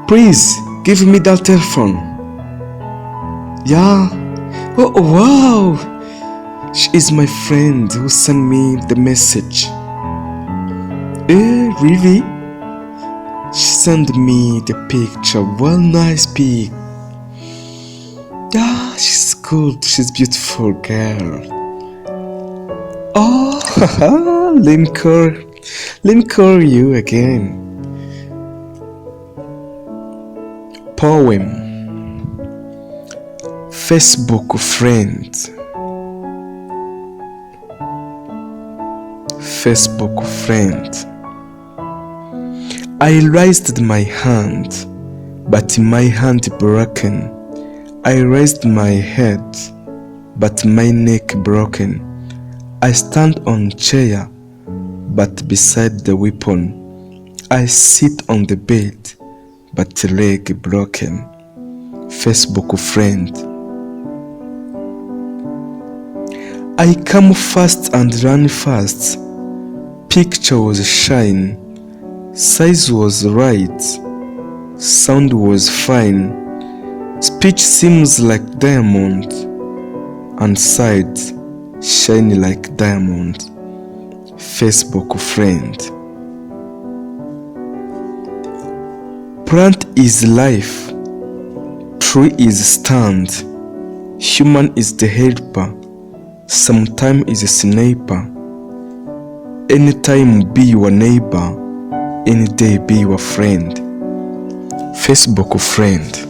Please give me that telephone. Yeah. Oh wow. She is my friend who sent me the message. Really? She sent me the picture. One nice pic. Yeah, she's good. She's beautiful girl. Oh, let me call you again. Poem. Facebook friend. Facebook friend. I raised my hand, but my hand broken. I raised my head, but my neck broken. I stand on chair, but beside the weapon. I sit on the bed, but leg broken. Facebook friend. I come fast and run fast. Picture was shine. Size was right. Sound was fine. Speech seems like diamond, and sides shiny like diamond. Facebook friend. Plant is life, tree is stand, human is the helper, sometime is a sniper. Anytime be your neighbor, any day be your friend. Facebook friend.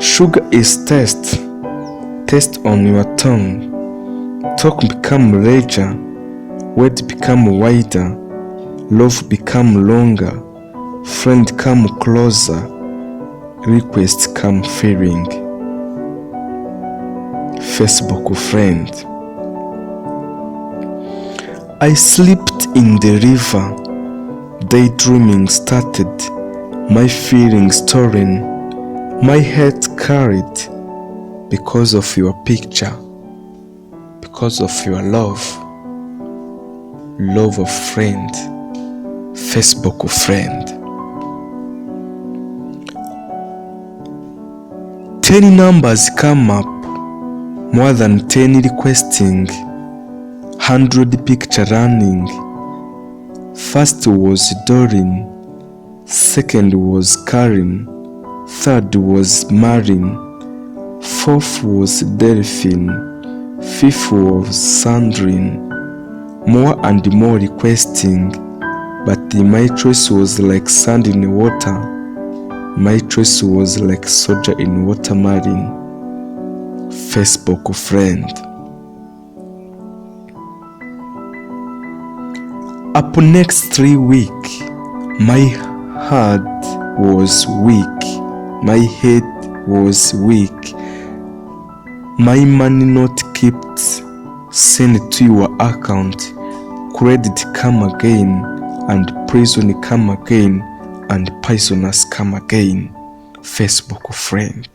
Sugar is taste on your tongue. Talk become larger, words become wider, love become longer, friend come closer, request come fearing. Facebook friend. I slipped in the river, daydreaming started, my feelings torn, my head carried, because of your picture, because of your love of friend. Facebook friend. 10 numbers come up, more than 10 requesting, 100 picture running. First was Doreen, second was Karen, third was Marin, fourth was Delphine, fifth was Sandrine. More and more requesting, but my choice was like sand in water. My choice was like soldier in watermelon. Facebook friend. Up next 3 weeks, my heart was weak, my head was weak, my money not kept, send to your account, credit come again, and prison come again, and poisonous come again. Facebook friend.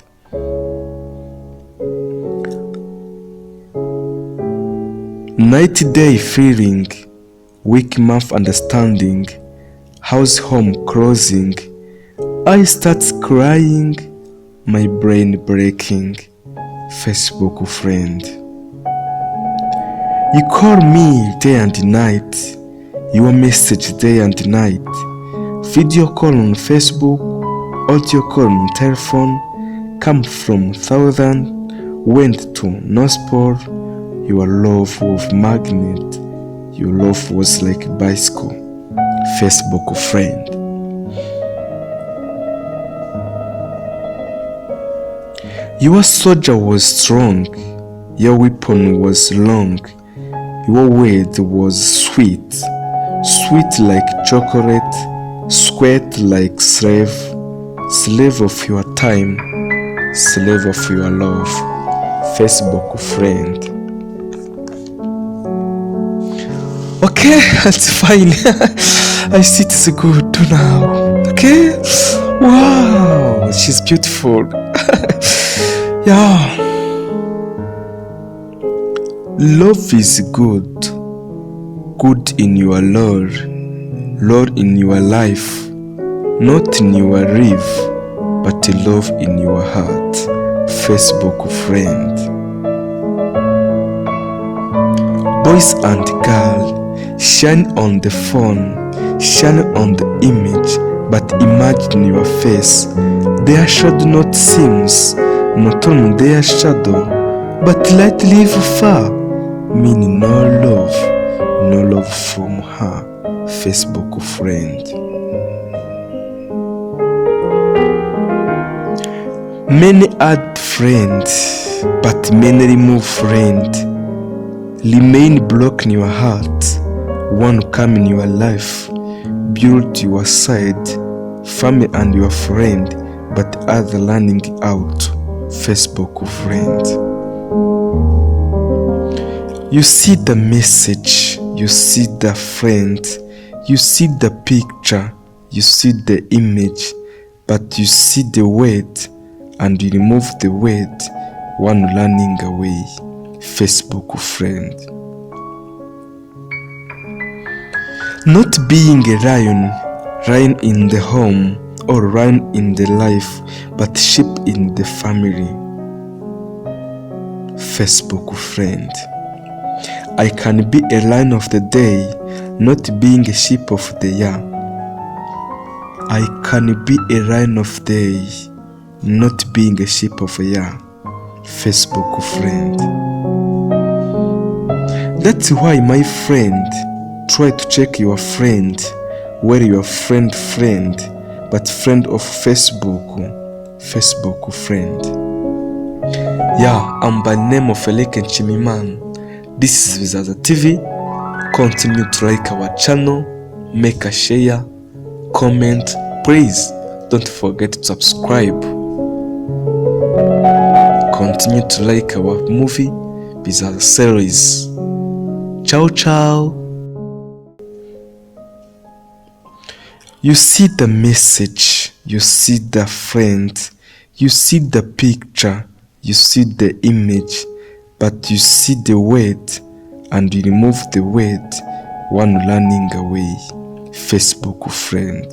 Night day feeling, weak month understanding, house home closing, I start crying, my brain breaking. Facebook friend. You call me day and night, your message day and night, video call on Facebook, audio call on telephone, come from thousand, went to North Pole. Your love was magnet, your love was like a bicycle. Facebook friend. Your soldier was strong, your weapon was long, your word was sweet, sweet like chocolate, sweat like slave, slave of your time, slave of your love. Facebook friend. Okay, that's fine. I see it's good now. Okay? Wow, she's beautiful. Yeah. Love is good. Good in your Lord. Lord in your life. not in your life, but love in your heart. Facebook friend. Boys and girls, shine on the phone, shine on the image, but imagine your face. There should not seems, not on their shadow, but light live far, meaning no love from her. Facebook friend. Many add friends, but many remove friend. Remain block in your heart. One come in your life, build your side, family and your friend, but other learning out. Facebook friend. You see the message, you see the friend, you see the picture, you see the image, but you see the word, and you remove the word, one running away. Facebook friend. Not being a lion in the home or lion in the life, but sheep in the family. Facebook friend. I can be a lion of the day, not being a sheep of the year. I can be a lion of the day, not being a sheep of a year. Facebook friend. That's why, my friend, try to check your friend, where your friend, but friend of Facebook friend. Yeah, I'm by name of Eleke Nchimiman. This is Vizaza TV. Continue to like our channel, make a share, comment, please don't forget to subscribe. Continue to like our movie, Vizaza series. Ciao ciao. You see the message, you see the friend, you see the picture, you see the image, but you see the word, and you remove the word, one running away. Facebook friend.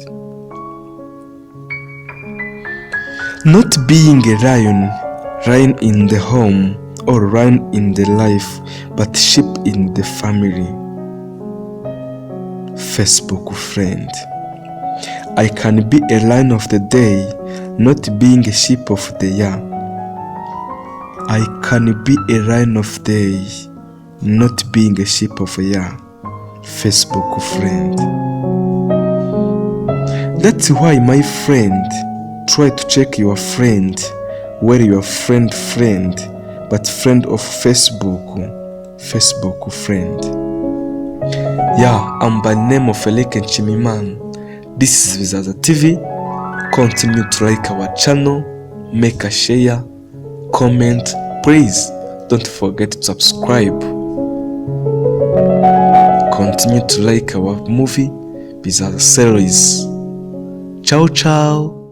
Not being a lion in the home or lion in the life, but sheep in the family. Facebook friend. I can be a lion of the day, not being a sheep of the year. I can be a lion of the day, not being a sheep of a year. Facebook friend. That's why, my friend, try to check your friend, where your friend, but friend of Facebook friend. Yeah, I'm by name of Eleke Nchimiman. This is Vizaza TV. Continue to like our channel, make a share, comment, please don't forget to subscribe. Continue to like our movie, Vizaza series. Ciao ciao.